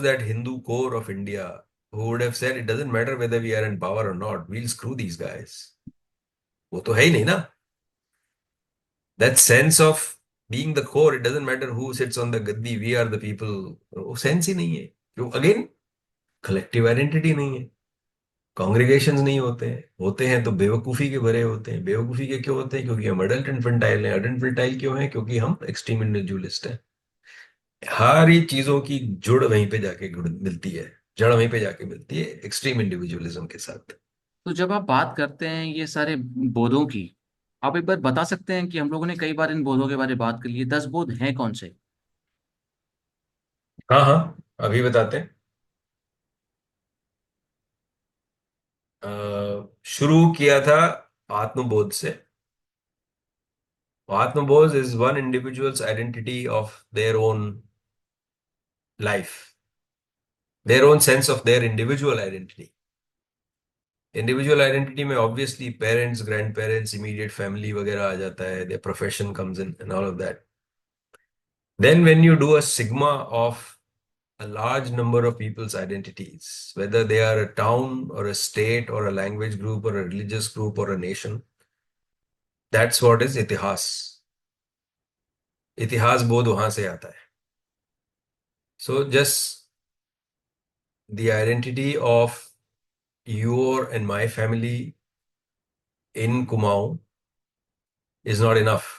that Hindu core of India who would have said it doesn't matter whether we are in power or not, we'll screw these guys. वो तो है ही नहीं ना. That sense of being the core, it doesn't matter who sits on the gaddi, we are the people. वो sense ही नहीं है. क्यों? Again collective identity नहीं है. कॉन्ग्रीगेशंस नहीं होते हैं. होते हैं तो बेवकूफी के भरे होते हैं. बेवकूफी के क्यों होते हैं? क्योंकि हम अडल्ट इन्फेंटाइल हैं. अडल्ट इन्फेंटाइल क्यों हैं? क्योंकि हम एक्सट्रीम इंडिविजुअलिस्ट हैं. सारी चीजों की जुड़ वहीं पे जाके मिलती है. जड़ वहीं पे जाके मिलती है एक्सट्रीम इंडिविजुअलिज्म के साथ. तो जब आप बात करते हैं ये सारे बोधों की, आप एक बार बता सकते हैं कि हम लोगों ने कई बार इन बोधों के बारे में बात कर ली है, 10 बोध हैं कौन से? हाँ हाँ, अभी बताते हैं. शुरू किया था आत्मबोध से. आत्मबोध is one individual's identity of their own life, their own sense of their individual identity. Individual identity में obviously parents, grandparents, immediate family वगैरह आ जाता है. Their profession comes in and all of that. Then when you do a sigma of a large number of people's identities, whether they are a town or a state or a language group or a religious group or a nation, that's what is इतिहास. इतिहास बोध वहां से आता है. So just the identity of your and my family in Kumaon is not enough.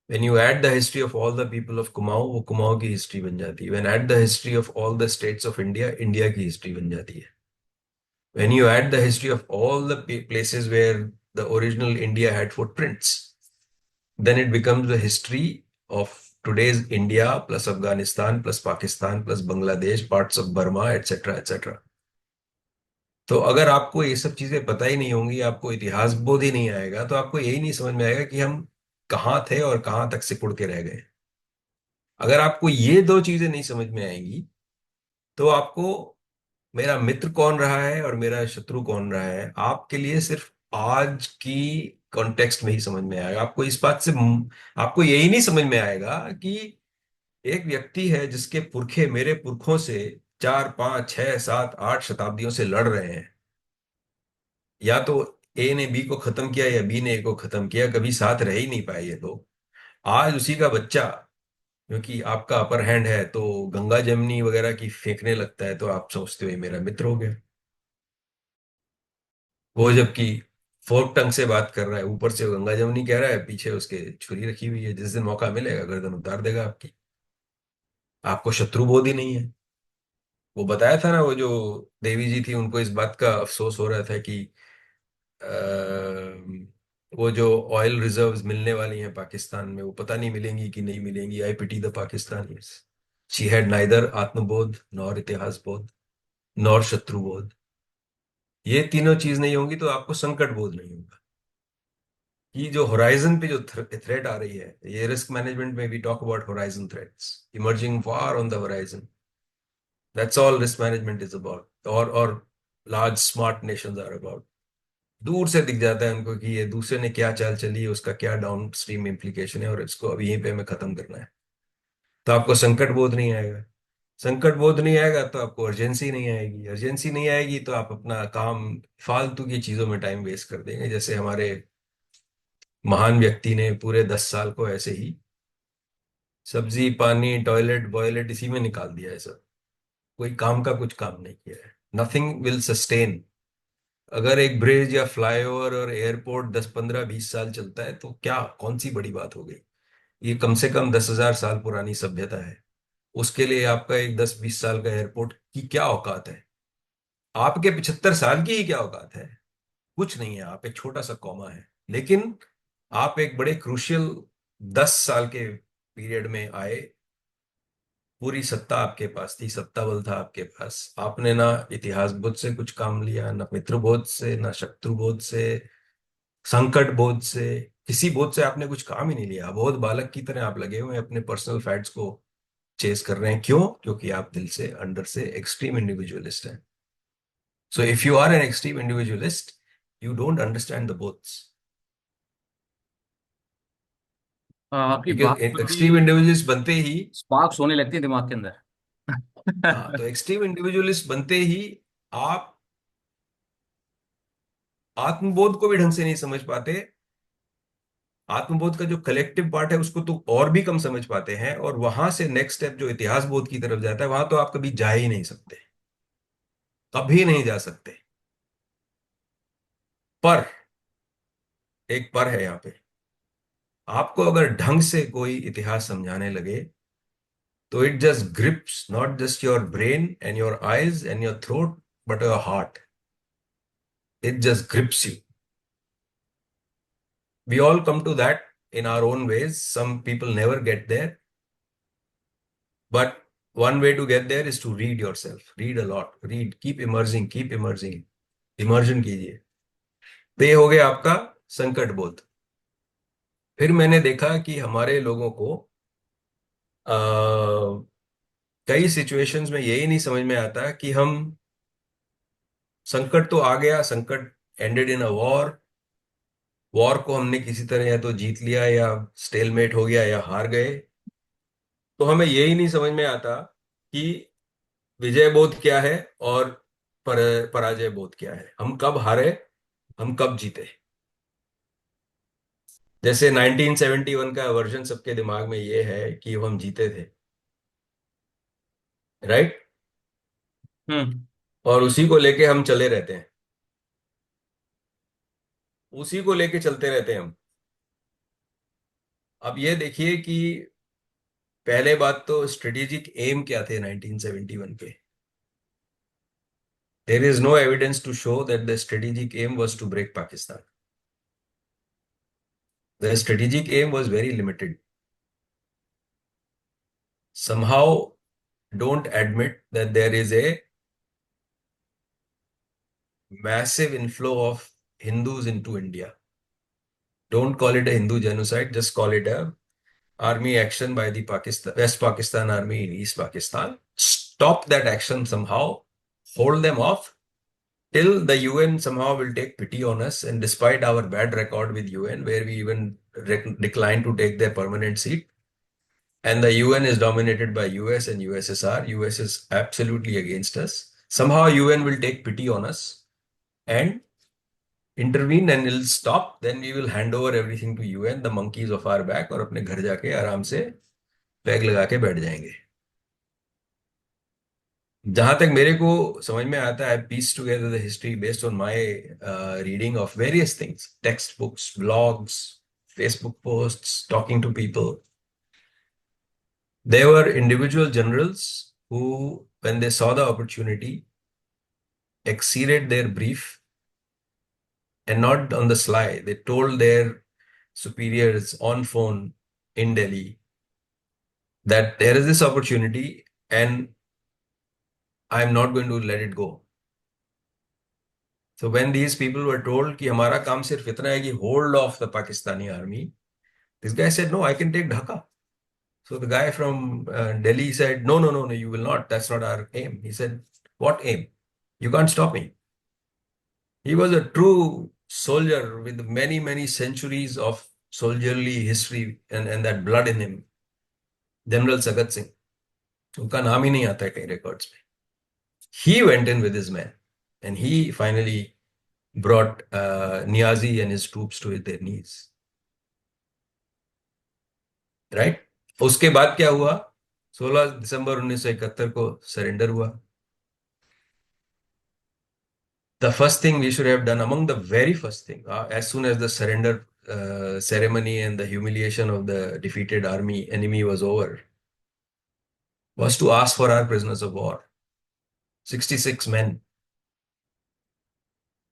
When you add the history of all the people of Kumaon, वो कुमाऊं की history बन जाती है. When add the history of all the states of India, India की history बन जाती है. When you add the history of all the places where the original India had footprints, then it becomes the history of today's India plus Afghanistan plus Pakistan plus Bangladesh, parts of Burma, etc., etc. तो अगर आपको ये सब चीजें पता ही नहीं होंगी, आपको इतिहास बोध ही नहीं आएगा, तो आपको यही नहीं समझ में आएगा कि हम कहाँ थे और कहाँ तक सिकुड़ के रह गए. अगर आपको ये दो चीजें नहीं समझ में आएंगी, तो आपको मेरा मित्र कौन रहा है और मेरा शत्रु कौन रहा है आपके लिए सिर्फ आज की कॉन्टेक्स्ट में ही समझ में आएगा. आपको इस बात से आपको यही नहीं समझ में आएगा कि एक व्यक्ति है जिसके पुरखे मेरे पुरखों से 4 5 6 7 8 शताब्दियों से लड़ रहे हैं. या तो ए ने बी को खत्म किया या बी ने ए को खत्म किया, कभी साथ रह ही नहीं पाए ये लोग. आज उसी का बच्चा, क्योंकि आपका अपर हैंड है तो गंगा जमनी वगैरह की फेंकने लगता है, तो आप सोचते हो ये मेरा मित्र हो गया. वो जबकि फोर्क टंग से बात कर रहा है, ऊपर से वो गंगा जमुनी कह रहा है, पीछे उसके छुरी रखी हुई है. जिस दिन मौका मिलेगा गर्दन उतार देगा आपकी. आपको शत्रु बोध ही नहीं है. वो बताया था ना, वो जो देवी जी थी उनको इस बात का अफसोस हो रहा था कि वो जो ऑयल रिजर्व्स मिलने वाली हैं पाकिस्तान में, वो पता नहीं मिलेंगी कि नहीं मिलेंगी. I pity the Pakistanis. She had neither आत्मबोध नॉर इतिहास बोध नॉर शत्रु बोध. ये तीनों चीज नहीं होंगी तो आपको संकट बोध नहीं होगा. कि जो होराइजन पे जो थ्रेट आ रही है, ये रिस्क मैनेजमेंट में we talk about horizon threats emerging far on the horizon. That's all risk management is about. और large smart nations are about. दूर से दिख जाता है उनको कि ये दूसरे ने क्या चाल चली है, उसका क्या डाउन स्ट्रीम इम्प्लीकेशन है, और इसको अभी यहीं पे हमें खत्म करना है. तो आपको संकट बोध नहीं आएगा. संकट बोध नहीं आएगा तो आपको अर्जेंसी नहीं आएगी. अर्जेंसी नहीं आएगी तो आप अपना काम फालतू की चीजों में टाइम वेस्ट कर देंगे. जैसे हमारे महान व्यक्ति ने पूरे 10 साल को ऐसे ही सब्जी पानी टॉयलेट वॉयलेट इसी में निकाल दिया है सब. कोई काम का कुछ काम नहीं किया है. Nothing will sustain. अगर एक ब्रिज या फ्लाईओवर और एयरपोर्ट 10 15 20 साल चलता है तो क्या, कौन सी बड़ी बात हो गई. ये कम से कम 10,000 साल पुरानी सभ्यता है. उसके लिए आपका एक 10 20 साल का एयरपोर्ट की क्या औकात है? आपके 75 साल की ही क्या औकात है? कुछ नहीं है. आप एक छोटा सा कॉमा है. लेकिन आप एक बड़े क्रूशियल 10 साल के पीरियड में आए. पूरी सत्ता आपके पास थी, सत्ता बल था आपके पास. आपने ना इतिहास बोध से कुछ काम लिया, ना मित्र बोध से, ना शत्रु बोध से, संकट बोध से. किसी बोध से आपने कुछ काम ही नहीं लिया. बहुत बालक की तरह आप लगे हुए हैं अपने पर्सनल फैट्स को चेस कर रहे हैं. क्यों? क्योंकि आप दिल से अंदर से एक्सट्रीम इंडिविजुअलिस्ट हैं. So if you are an extreme individualist, you don't understand the बोथ्स. आपकी बात क्योंकि सुन के एक्सट्रीम इंडिविजुअलिस्ट बनते ही. स्पार्क्स होने लगती है दिमाग के अंदर। हाँ, तो एक्सट्रीम इंडिविजुअलिस्ट बनते ही आप आत्मबोध को भी ढंग से नहीं समझ पाते। आत्मबोध का जो कलेक्टिव पार्ट है उसको तो और भी कम समझ पाते हैं, और वहां से नेक्स्ट स्टेप जो इतिहास बोध की तरफ जाता है, वहां तो आप कभी जा ही नहीं सकते, कभी नहीं जा सकते। पर एक पर है यहाँ पे, आपको अगर ढंग से कोई इतिहास समझाने लगे तो it just grips not just your brain and your eyes and your throat, but your heart. It just grips you. We all come to that in our own ways. Some people never get there, but one way to get there is to read yourself. Read a lot. Read. Keep immersing. Keep immersing. Immersion कीजिए। तो ये हो गया आपका संकट बोध। फिर मैंने देखा कि हमारे लोगों को आ, कई सिचुएशंस में यही नहीं समझ में आता कि हम, संकट तो आ गया, संकट ended in a war, war को हमने किसी तरह या तो जीत लिया या स्टेलमेट हो गया या हार गए। तो हमें यही नहीं समझ में आता कि विजय बोध क्या है और पराजय बोध क्या है। हम कब हारे, हम कब जीते। जैसे 1971 का वर्जन सबके दिमाग में ये है कि हम जीते थे, राइट, हम्म। और उसी को लेके हम चले रहते हैं, उसी को लेके चलते रहते हैं हम। अब ये देखिए कि पहले बात तो स्ट्रेटेजिक एम क्या थे 1971 के। There is no evidence to show that the strategic aim was to break Pakistan. The strategic aim was very limited. Somehow don't admit that there is a massive inflow of Hindus into India. Don't call it a Hindu genocide, just call it a army action by the West Pakistan Army in East Pakistan. Stop that action somehow, hold them off till the UN somehow will take pity on us. And despite our bad record with UN, where we even declined to take their permanent seat, and the UN is dominated by US and USSR. US is absolutely against us. Somehow UN will take pity on us and intervene and it'll stop. Then we will hand over everything to UN, the monkeys of our back, और अपने घर जाके आराम से peg लगा के बैठ जाएंगे। जहां तक मेरे को समझ में आता है, piece together the history based on my reading of various things, textbooks, blogs, Facebook posts, talking to people. There were individual generals who, when they saw the opportunity, exceeded their brief, and not on the sly. They told their superiors on phone in Delhi that there is this opportunity and I'm not going to let it go. So when these people were told कि हमारा काम सिर्फ इतना है कि hold off the Pakistani army, this guy said, no, I can take Dhaka. So the guy from Delhi said, no, no, no, no, you will not. That's not our aim. He said, what aim? You can't stop me. He was a true soldier with many, many centuries of soldierly history and that blood in him. General Sagat Singh. उनका नाम ही नहीं आता है कई records में. He went in with his men and he finally brought Niazi and his troops to their knees. Right? उसके बाद क्या हुआ? 16 दिसंबर 1971 को सरेंडर हुआ। The first thing we should have done, among the very first thing, as soon as the surrender ceremony and the humiliation of the defeated enemy was over, was to ask for our prisoners of war. 66 men.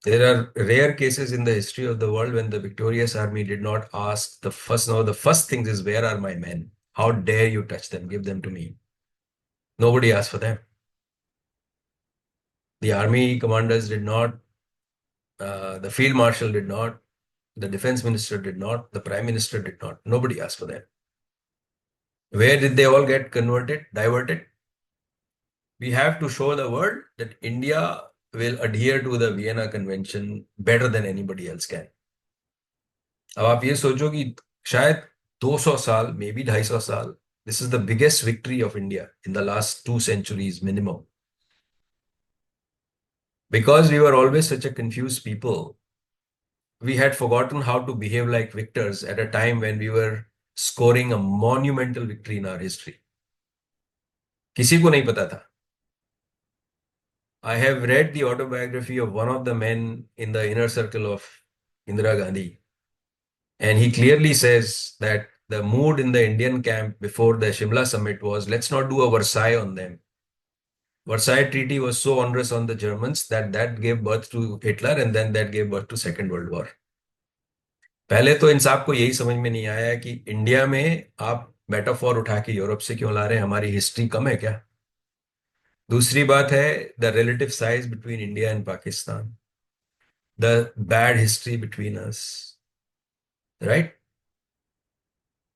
There are rare cases in the history of the world when the victorious army did not ask the first. No, the first thing is, where are my men? How dare you touch them? Give them to me. Nobody asked for them. The army commanders did not, the field marshal did not, the defense minister did not, the prime minister did not. Nobody asked for them. Where did they all get converted, diverted? We have to show the world that India will adhere to the Vienna Convention better than anybody else can. अब आप ये सोचो कि शायद 200 साल, may be 250 साल This is the biggest victory of India in the last 2 centuries minimum. Because we were always such a confused people, we had forgotten how to behave like victors at a time when we were scoring a monumental victory in our history. किसी को नहीं पता था. I have read the autobiography of one of the men in the inner circle of Indira Gandhi, and he clearly says that the mood in the Indian camp before the Shimla summit was, let's not do a Versailles on them. Versailles Treaty was so onerous on the Germans that gave birth to Hitler, and then that gave birth to Second World War. पहले तो इन साहब को यही समझ में नहीं आया कि इंडिया में आप मेटाफोर उठा के यूरोप से क्यों ला रहे हैं, हमारी हिस्ट्री कम है क्या. दूसरी बात है the relative size between India and Pakistan, the bad history between us, right,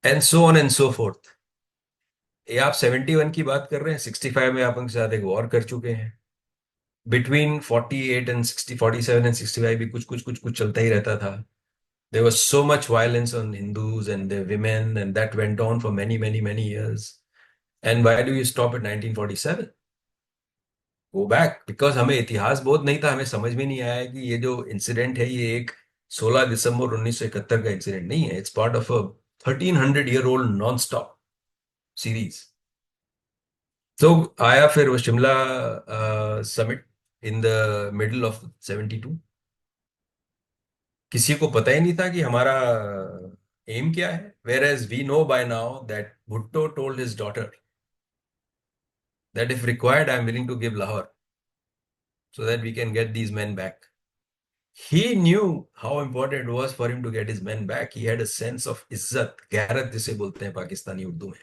and so on and so fourth. ये आप 71 की बात कर रहे हैं, 65 में आप उनके साथ एक वॉर कर चुके हैं. बिटवीन 48 एंड 60, 47 एंड 65 भी कुछ कुछ कुछ कुछ चलता ही रहता था. There was so much violence on Hindus and their women, and that went on for many, many, many years. And why do you stop at 1947? Go back. Because हमें इतिहास बोध नहीं था, हमें समझ में नहीं आया कि ये जो इंसिडेंट है ये एक 16 दिसंबर 1971 का इंसिडेंट नहीं है. It's part of a 1300-year-old non stop series. तो आया फिर वो Shimla summit in the middle of 72. किसी को पता ही नहीं था कि हमारा एम क्या है. Whereas we know by now that Bhutto told his daughter that if required I am willing to give Lahore so that we can get these men back. He knew how important it was for him to get his men back. He had a sense of इज्जत, गैरत जिसे बोलते हैं पाकिस्तानी उर्दू में.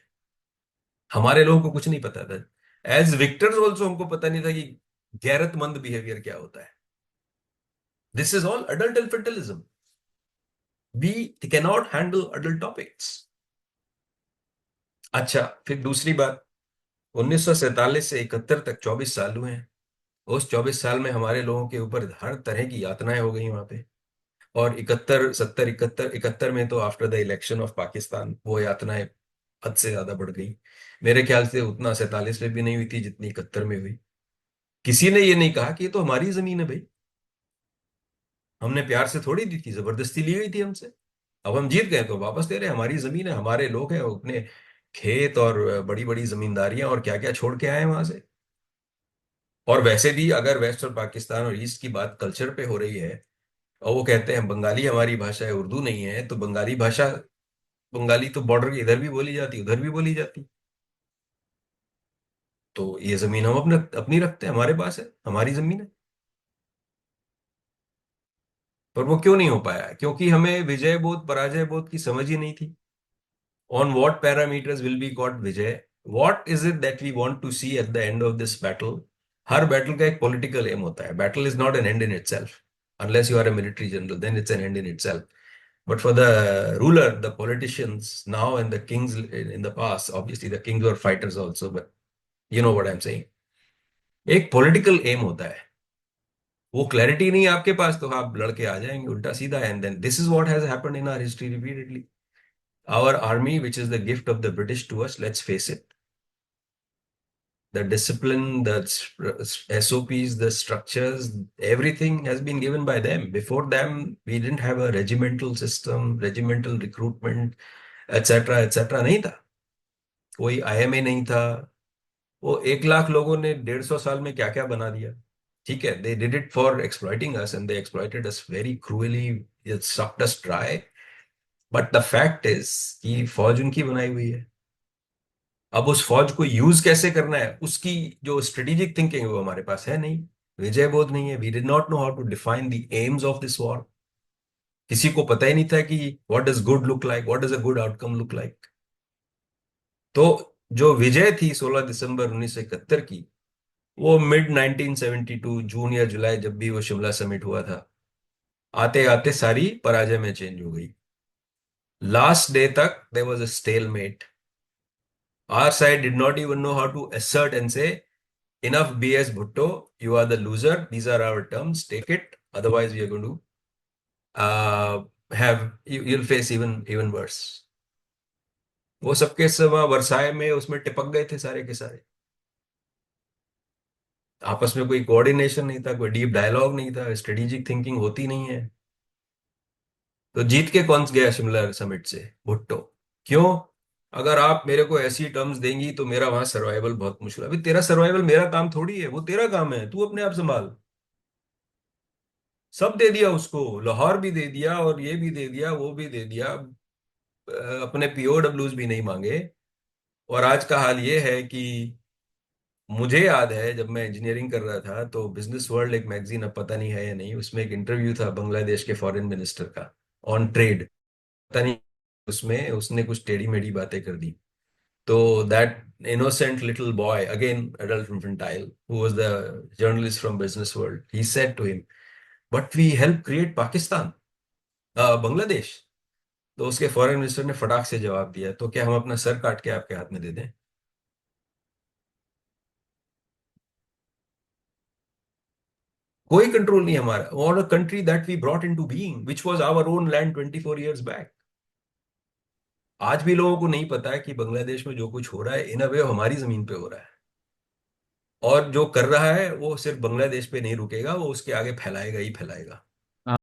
हमारे लोगों को कुछ नहीं पता था. एज विक्टर्स ऑल्सो हमको पता नहीं था कि गैरतमंद बिहेवियर क्या होता है. This is all adult infantilism. We can not handle adult topics. अच्छा, फिर दूसरी बात, 1947 से 71 तक 24 साल हुए हैं. उस 24 साल में हमारे लोगों के ऊपर हर तरह की यातनाएं हो गई वहां पे. और 71, 70, 71 में तो after the election of Pakistan वो यातनाएं हद से ज्यादा बढ़ गई. मेरे ख्याल से उतना 47 में भी नहीं हुई थी जितनी 71 में हुई. किसी ने ये नहीं कहा कि ये तो हमारी जमीन है भाई, हमने प्यार से थोड़ी दी थी, जबरदस्ती ली गई थी हमसे. अब हम जीत गए तो वापस दे रहे हैं. हमारी जमीन है, हमारे लोग हैं, वो अपने खेत और बड़ी बड़ी जमींदारियां और क्या क्या छोड़ के आए हैं वहां से. और वैसे भी अगर वेस्ट और पाकिस्तान और ईस्ट की बात कल्चर पे हो रही है और वो कहते हैं बंगाली हमारी भाषा है, उर्दू नहीं है, तो बंगाली भाषा, बंगाली तो बॉर्डर के इधर भी बोली जाती, उधर भी बोली जाती. तो ये जमीन हम अपने अपनी रखते हैं, हमारे पास है, हमारी जमीन है. पर वो क्यों नहीं हो पाया? क्योंकि हमें विजय बोध पराजय बोध की समझ ही नहीं थी. On what parameters will be got विजय, what is it that we want to see at the end of this battle. हर बैटल का एक पॉलिटिकल एम होता है. Battle is not an end in itself. Unless you are a military general, then it's an end in itself. But for the ruler, the politicians now and the kings in the past, obviously the kings were fighters also, but you know what I'm saying. एक political aim होता है. वो clarity नहीं है आपके पास तो आप लड़के आ जाएंगे उल्टा सीधा. And then this is what has happened in our history repeatedly. Our army, which is the gift of the British to us, let's face it, the discipline, the SOPs, the structures, everything has been given by them. Before them, we didn't have a regimental system, regimental recruitment, etc. etc. नहीं था. कोई IMA नहीं था. वो 1 लाख लोगों ने 150 साल में क्या क्या बना दिया. ठीक है, they did it for exploiting us and they exploited us very cruelly. It sucked us dry. But the fact is कि फौज उनकी बनाई हुई है. अब उस फौज को यूज कैसे करना है उसकी जो स्ट्रेटेजिक थिंकिंग है वो हमारे पास है नहीं. विजय बोध नहीं है. We did not know how to define the aims of this war. किसी को पता ही नहीं था कि what does good look like, what does a good outcome look like. तो जो विजय थी 16 दिसंबर 1971 की, वो मिड 1972 जून या जुलाई जब भी वो शिमला समिट हुआ था, आते आते सारी पराजय में चेंज हो गई. लास्ट डे तक there was a stalemate. Our side did not even know how to assert and say, enough BS Bhutto, you are the loser. These are our terms. Take it. Otherwise, we are going to have you'll face even worse. वो सबके सब वहाँ Versailles में उसमें टिपक गए थे सारे के सारे। आपस में कोई कोऑर्डिनेशन नहीं था, कोई डीप डायलॉग नहीं था, स्ट्रेटेजिक थिंकिंग होती नहीं है। तो जीत के कौन गया शिमला समिट से? भुट्टो। क्यों? अगर आप मेरे को ऐसी टर्म्स देंगी तो मेरा वहां सर्वाइवल बहुत मुश्किल है। अभी तेरा सर्वाइवल मेरा काम थोड़ी है, वो तेरा काम है, तू अपने आप संभाल। सब दे दिया उसको, लाहौर भी दे दिया और ये भी दे दिया, वो भी दे दिया। अपने पीओडब्ल्यूज भी नहीं मांगे। और आज का हाल ये है कि मुझे याद है जब मैं इंजीनियरिंग कर रहा था तो बिजनेस वर्ल्ड एक मैगजीन, अब पता नहीं है या नहीं, उसमें एक इंटरव्यू था बांग्लादेश के फॉरेन मिनिस्टर का ऑन ट्रेड। पता नहीं उसमें उसने कुछ टेढ़ी मेढ़ी बातें कर दी। तो that innocent little boy, again adult infantile, who was the journalist from business world, he said to him, but we help create Pakistan, Bangladesh. तो उसके फॉरेन मिनिस्टर ने फटाक से जवाब दिया, तो क्या हम अपना सर काट के आपके हाथ में दे दें? कोई कंट्रोल नहीं हमारा, और a country that we brought into being which was our own land 24 years बैक। आज भी लोगों को नहीं पता है कि बांग्लादेश में जो कुछ हो रहा है इन अ वे हमारी जमीन पे हो रहा है। और जो कर रहा है वो सिर्फ बांग्लादेश पे नहीं रुकेगा, वो उसके आगे फैलाएगा ही फैलाएगा।